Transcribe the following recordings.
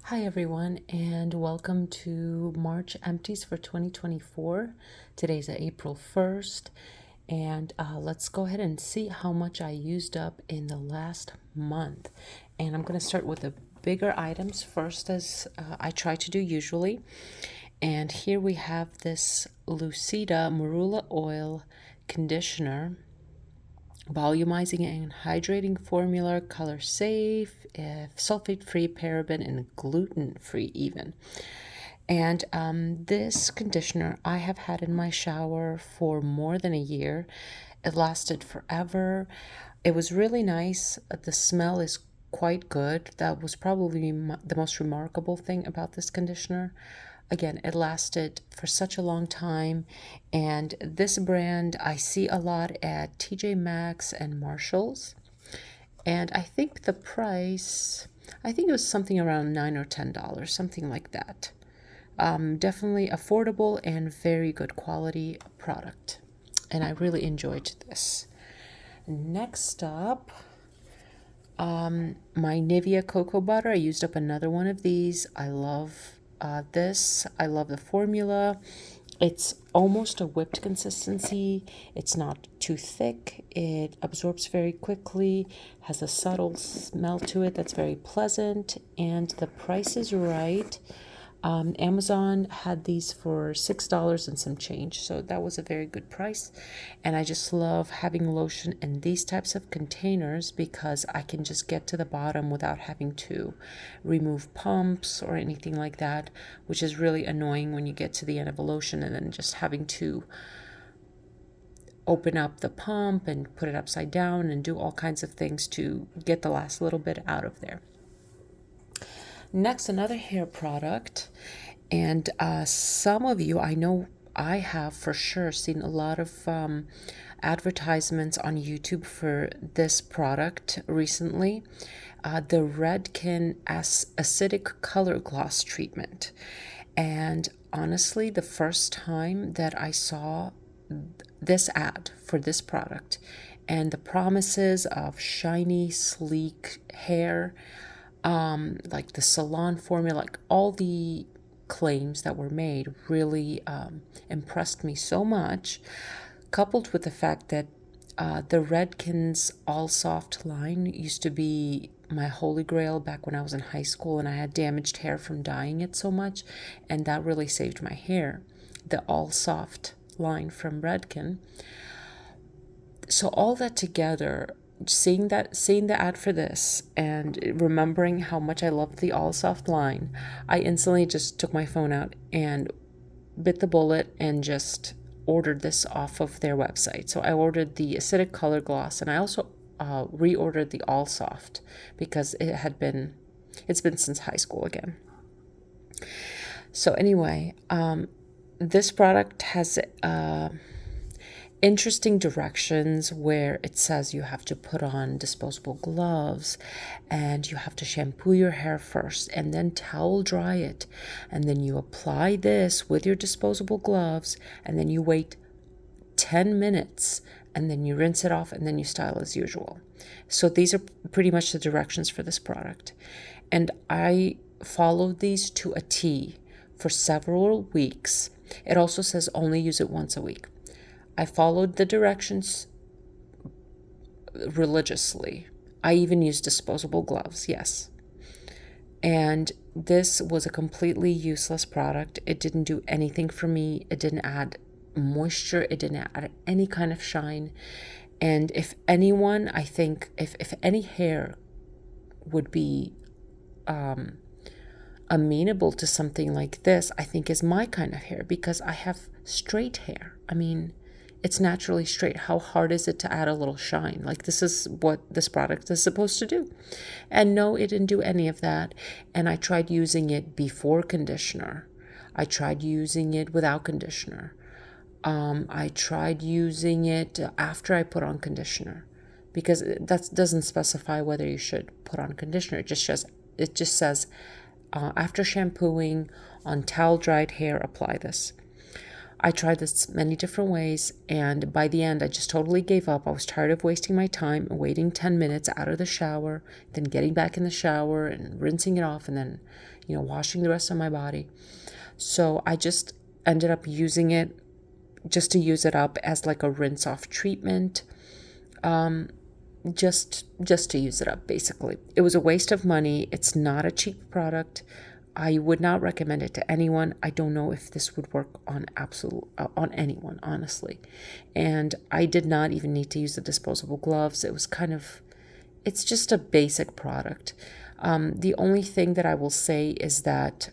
Hi, everyone, and welcome to March Empties for 2024. Today's April 1st, and let's go ahead and see how much I used up in the last month. And I'm going to start with the bigger items first, as I try to do usually. And here we have this Lucida Marula Oil Conditioner, volumizing and hydrating formula, color safe, sulfate free, paraben, and gluten free even. And this conditioner I have had in my shower for more than a year. It lasted forever. It was really nice. The smell is quite good. That was probably the most remarkable thing about this conditioner. Again, it lasted for such a long time, and this brand I see a lot at TJ Maxx and Marshalls. And I think the price, I think it was something around $9 or $10, something like that. Definitely affordable and very good quality product. And I really enjoyed this. Next up, my Nivea cocoa butter. I used up another one of these. I love this. I love the formula. It's almost a whipped consistency. It's not too thick. It absorbs very quickly, has a subtle smell to it that's very pleasant, and the price is right. Amazon had these for $6 and some change, so that was a very good price. And I just love having lotion in these types of containers because I can just get to the bottom without having to remove pumps or anything like that, which is really annoying when you get to the end of a lotion and then just having to open up the pump and put it upside down and do all kinds of things to get the last little bit out of there. Next, another hair product, and some of you, I know I have for sure seen a lot of advertisements on YouTube for this product recently. The Redken Acidic Color Gloss Treatment. And honestly, the first time that I saw this ad for this product and the promises of shiny, sleek hair, like the salon formula, like all the claims that were made really impressed me so much, coupled with the fact that the Redken's All Soft line used to be my holy grail back when I was in high school and I had damaged hair from dyeing it so much, and that really saved my hair. The All Soft line from Redken. So all that together, seeing the ad for this and remembering how much I loved the All Soft line, I instantly just took my phone out and bit the bullet and just ordered this off of their website. So I ordered the acidic color gloss, and I also reordered the All Soft because it's been since high school again. So anyway, this product has interesting directions where it says you have to put on disposable gloves and you have to shampoo your hair first and then towel dry it, and then you apply this with your disposable gloves and then you wait 10 minutes and then you rinse it off and then you style as usual. So these are pretty much the directions for this product, and I followed these to a T for several weeks. It also says only use it once a week. I followed the directions religiously. I even used disposable gloves, yes. And this was a completely useless product. It didn't do anything for me. It didn't add moisture. It didn't add any kind of shine. And if anyone, I think, if any hair would be amenable to something like this, I think is my kind of hair, because I have straight hair. I mean, it's naturally straight. How hard is it to add a little shine? Like, this is what this product is supposed to do. And no, it didn't do any of that. And I tried using it before conditioner. I tried using it without conditioner. I tried using it after I put on conditioner, because that doesn't specify whether you should put on conditioner. It just says after shampooing on towel dried hair, apply this. I tried this many different ways, and by the end, I just totally gave up. I was tired of wasting my time and waiting 10 minutes out of the shower, then getting back in the shower and rinsing it off, and then, washing the rest of my body. So I just ended up using it just to use it up as like a rinse off treatment. Just to use it up, basically. It was a waste of money. It's not a cheap product. I would not recommend it to anyone. I don't know if this would work on on anyone, honestly. And I did not even need to use the disposable gloves. It's just a basic product. The only thing that I will say is that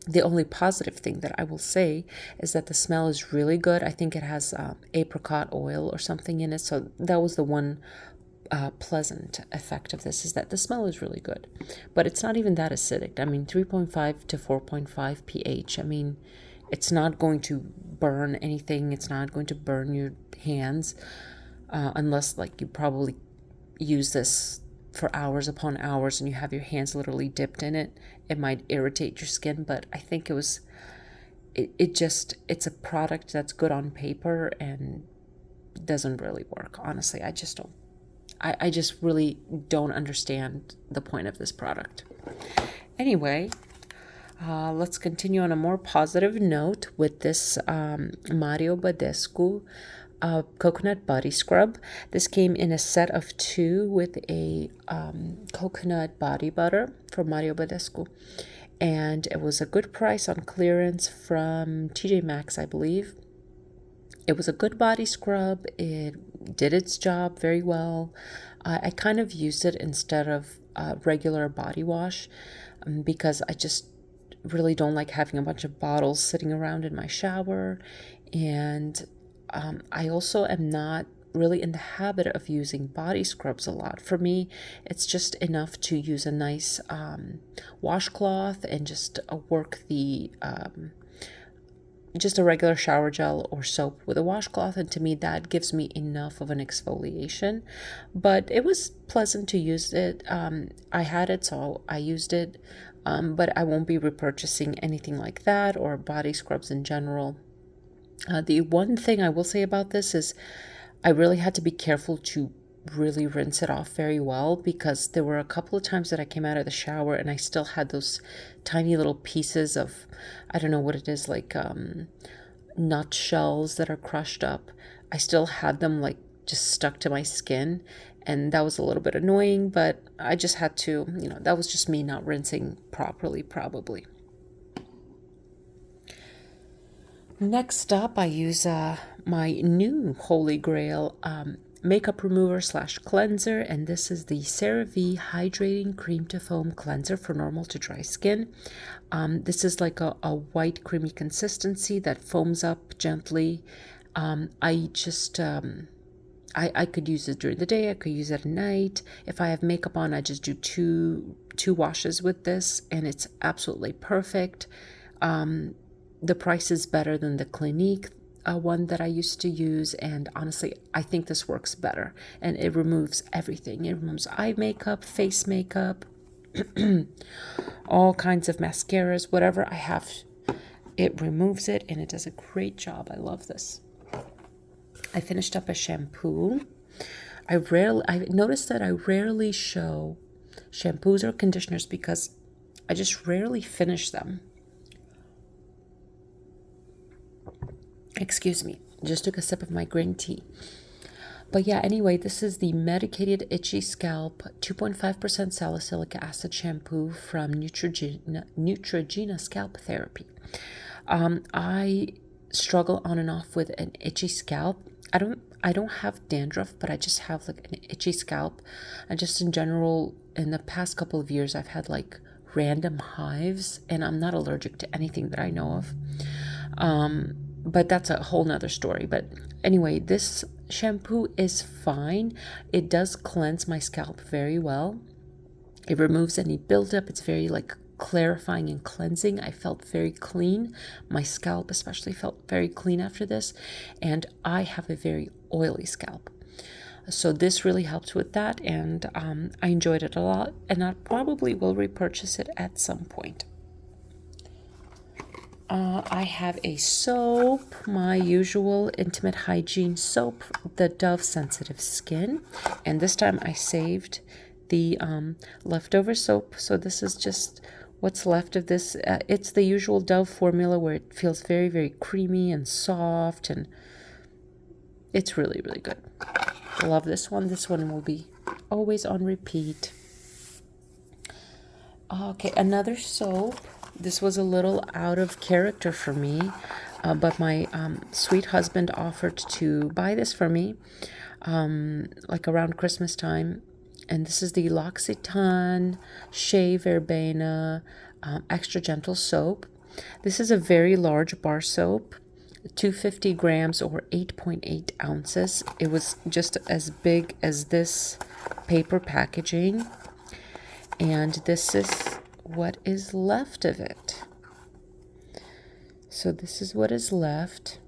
the only positive thing that I will say is that the smell is really good. I think it has apricot oil or something in it. So that was the one pleasant effect of this, is that the smell is really good. But it's not even that acidic. I mean, 3.5 to 4.5 pH. I mean, it's not going to burn anything. It's not going to burn your hands unless like you probably use this for hours upon hours and you have your hands literally dipped in it. It might irritate your skin, but I think it's a product that's good on paper and doesn't really work. Honestly, I just really don't understand the point of this product. Anyway, let's continue on a more positive note with this Mario Badescu coconut body scrub. This came in a set of 2 with a coconut body butter from Mario Badescu, and it was a good price on clearance from TJ Maxx, I believe. It was a good body scrub. It did its job very well. I kind of used it instead of regular body wash because I just really don't like having a bunch of bottles sitting around in my shower. And I also am not really in the habit of using body scrubs a lot. For me, it's just enough to use a nice washcloth and just work the just a regular shower gel or soap with a washcloth, and to me that gives me enough of an exfoliation. But it was pleasant to use it. I had it, so I used it, but I won't be repurchasing anything like that or body scrubs in general. The one thing I will say about this is I really had to be careful to really rinse it off very well, because there were a couple of times that I came out of the shower and I still had those tiny little pieces of, I don't know what it is, like nut shells that are crushed up. I still had them like just stuck to my skin, and that was a little bit annoying, but I just had to, that was just me not rinsing properly, probably. Next up, I use my new Holy Grail makeup remover / cleanser, and this is the CeraVe Hydrating Cream to Foam Cleanser for normal to dry skin. This is like a white creamy consistency that foams up gently. I could use it during the day. I could use it at night. If I have makeup on, I just do two washes with this, and it's absolutely perfect. The price is better than the Clinique one that I used to use, and honestly, I think this works better, and it removes everything. It removes eye makeup, face makeup, all kinds of mascaras, whatever I have. It removes it, and it does a great job. I love this. I finished up a shampoo. I noticed that I rarely show shampoos or conditioners because I just rarely finish them. Excuse me, just took a sip of my green tea. But yeah, anyway, this is the Medicated Itchy Scalp 2.5% salicylic acid shampoo from Neutrogena Scalp Therapy. I struggle on and off with an itchy scalp. I don't have dandruff, but I just have like an itchy scalp. And just in general, in the past couple of years, I've had like random hives, and I'm not allergic to anything that I know of. But that's a whole nother story. But anyway, this shampoo is fine. It does cleanse my scalp very well. It removes any buildup. It's very like clarifying and cleansing. I felt very clean. My scalp especially felt very clean after this. And I have a very oily scalp. So this really helps with that. And I enjoyed it a lot. And I probably will repurchase it at some point. I have a soap, my usual intimate hygiene soap, the Dove Sensitive Skin. And this time I saved the leftover soap. So this is just what's left of this. It's the usual Dove formula where it feels very, very creamy and soft. And it's really, really good. Love this one. This one will be always on repeat. Okay, another soap. This was a little out of character for me, but my sweet husband offered to buy this for me, like around Christmas time. And this is the L'Occitane Shea Verbena Extra Gentle Soap. This is a very large bar soap, 250 grams or 8.8 ounces. It was just as big as this paper packaging. And this is what is left of it. So this is what is left.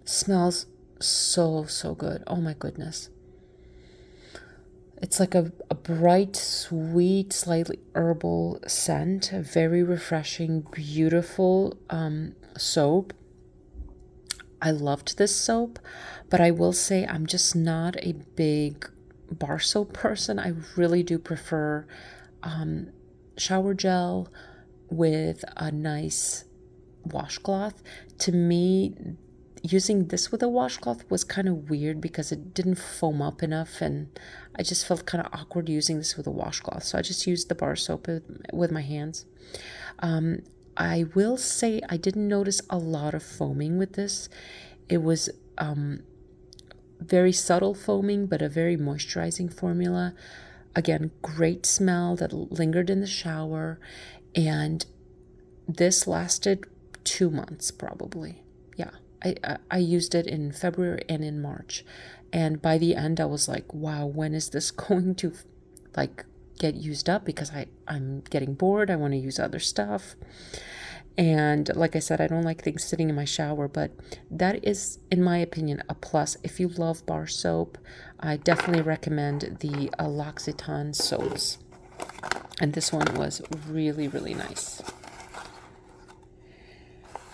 Smells so, so good. Oh my goodness. It's like a bright, sweet, slightly herbal scent. A very refreshing, beautiful soap. I loved this soap, but I will say I'm just not a big bar soap person. I really do prefer shower gel with a nice washcloth. To me, using this with a washcloth was kind of weird because it didn't foam up enough, and I just felt kind of awkward using this with a washcloth. So I just used the bar soap with my hands. I will say I didn't notice a lot of foaming with this. It was very subtle foaming, but a very moisturizing formula. Again, great smell that lingered in the shower. And this lasted 2 months probably. Yeah, I used it in February and in March. And by the end, I was like, wow, when is this going to like get used up? Because I'm getting bored. I want to use other stuff. And like I said, I don't like things sitting in my shower, but that is, in my opinion, a plus. If you love bar soap, I definitely recommend the L'Occitane soaps. And this one was really, really nice.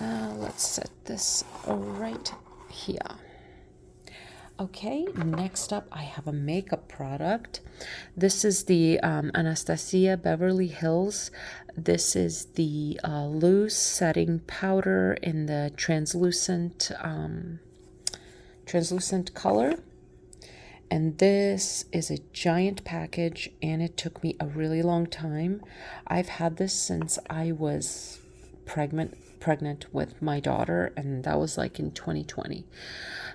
Let's set this right here. Okay, next up, I have a makeup product. This is the Anastasia Beverly Hills. This is the loose setting powder in the translucent color. And this is a giant package, and it took me a really long time. I've had this since I was pregnant with my daughter, and that was like in 2020.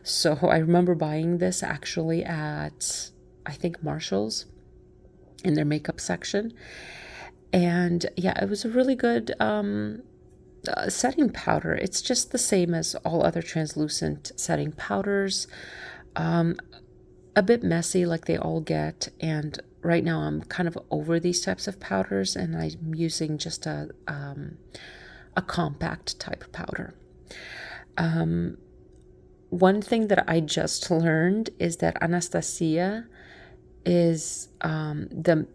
So I remember buying this actually at, I think, Marshall's in their makeup section. And yeah, it was a really good setting powder. It's just the same as all other translucent setting powders. A bit messy like they all get. And right now I'm kind of over these types of powders, and I'm using just a compact type powder. One thing that I just learned is that Anastasia is the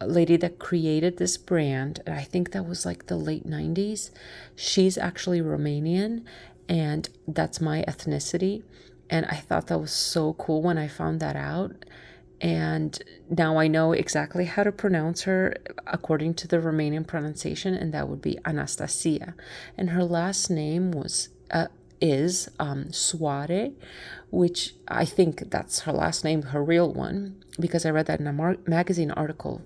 lady that created this brand. And I think that was like the late 90s. She's actually Romanian, and that's my ethnicity. And I thought that was so cool when I found that out. And now I know exactly how to pronounce her according to the Romanian pronunciation, and that would be Anastasia. And her last name is Soare, which I think that's her last name, her real one, because I read that in a magazine article,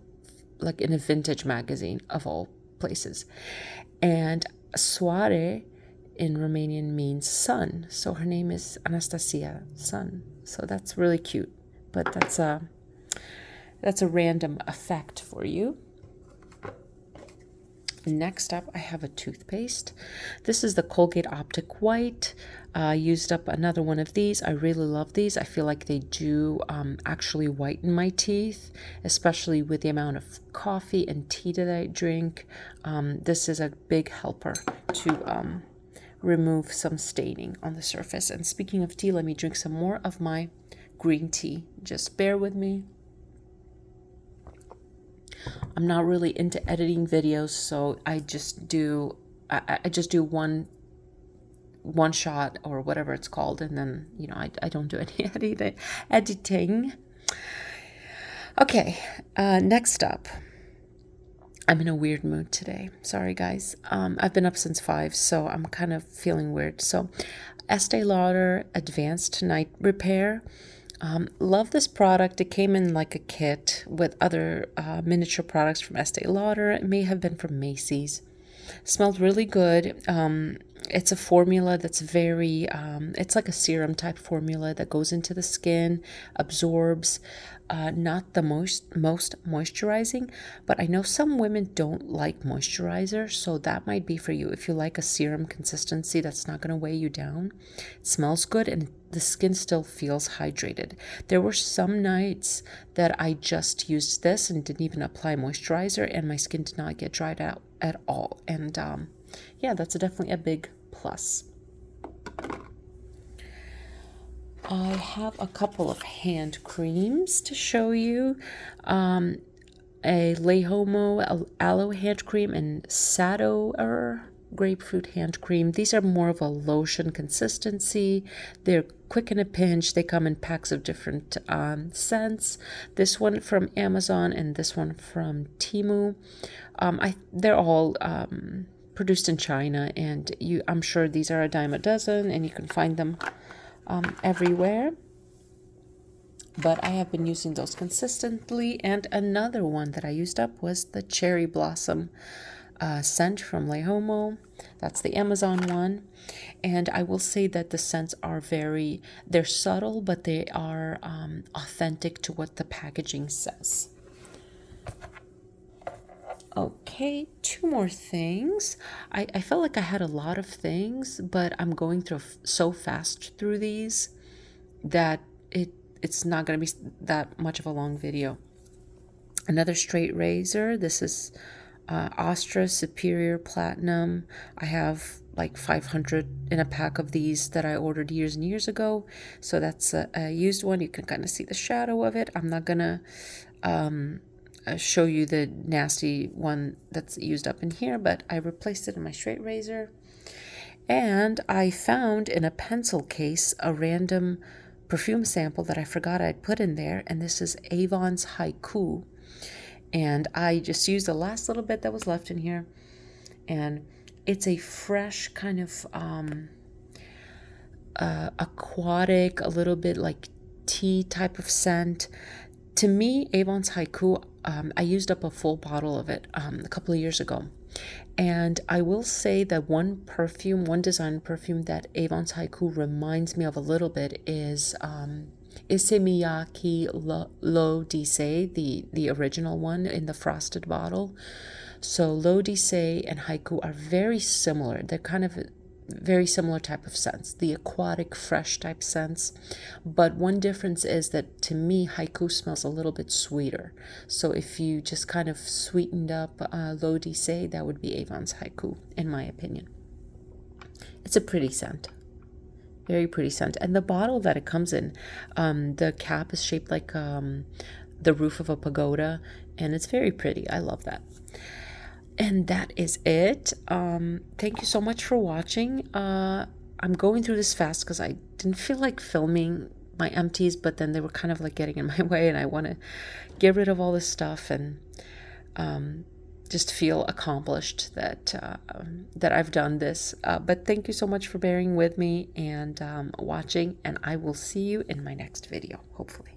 like in a vintage magazine of all places. And Soare in Romanian means sun. So her name is Anastasia Sun. So that's really cute. But that's a random effect for you. Next up, I have a toothpaste. This is the Colgate Optic White. I used up another one of these. I really love these. I feel like they do actually whiten my teeth, especially with the amount of coffee and tea that I drink. This is a big helper to remove some staining on the surface. And speaking of tea, let me drink some more of my green tea. Just bear with me. I'm not really into editing videos, so I just do one shot or whatever it's called, and then I don't do any editing. Okay, next up. I'm in a weird mood today. Sorry, guys. I've been up since 5, so I'm kind of feeling weird. So, Estee Lauder Advanced Night Repair. Love this product. It came in like a kit with other miniature products from Estee Lauder. It may have been from Macy's. Smelled really good. It's a formula that's very, it's like a serum type formula that goes into the skin, absorbs, not the most moisturizing, but I know some women don't like moisturizer, so that might be for you. If you like a serum consistency that's not going to weigh you down, it smells good and the skin still feels hydrated. There were some nights that I just used this and didn't even apply moisturizer, and my skin did not get dried out at all. And yeah, that's definitely a big plus. I have a couple of hand creams to show you. A Le Homo aloe hand cream and Sadoer grapefruit hand cream. These are more of a lotion consistency. They're quick in a pinch. They come in packs of different scents. This one from Amazon and this one from Temu. They're all produced in China, and I'm sure these are a dime a dozen, and you can find them everywhere. But I have been using those consistently. And another one that I used up was the Cherry Blossom scent from Le Homo. That's the Amazon one. And I will say that the scents are they're subtle, but they are authentic to what the packaging says. Okay, 2 more things. I felt like I had a lot of things, but I'm going through so fast through these that it's not going to be that much of a long video. Another straight razor. This is Astra Superior Platinum. I have like 500 in a pack of these that I ordered years and years ago. So that's a used one. You can kind of see the shadow of it. I'm not going to show you the nasty one that's used up in here, but I replaced it in my straight razor. And I found in a pencil case a random perfume sample that I forgot I'd put in there, and this is Avon's Haiku. And I just used the last little bit that was left in here, and it's a fresh kind of aquatic, a little bit like tea type of scent. To me, Avon's Haiku, I used up a full bottle of it a couple of years ago. And I will say that one design perfume that Avon's Haiku reminds me of a little bit is Issey Miyake L'Eau d'Issey, the original one in the frosted bottle. So L'Eau d'Issey and Haiku are very similar. They're kind of very similar type of scents, the aquatic, fresh type scents. But one difference is that to me, Haiku smells a little bit sweeter. So if you just kind of sweetened up L'Eau d'Issey, that would be Avon's Haiku, in my opinion. It's a pretty scent. Very pretty scent. And the bottle that it comes in, the cap is shaped like the roof of a pagoda, and it's very pretty. I love that. And that is it. Thank you so much for watching. I'm going through this fast because I didn't feel like filming my empties, but then they were kind of like getting in my way, and I want to get rid of all this stuff and just feel accomplished that I've done this. But thank you so much for bearing with me and watching, and I will see you in my next video, hopefully.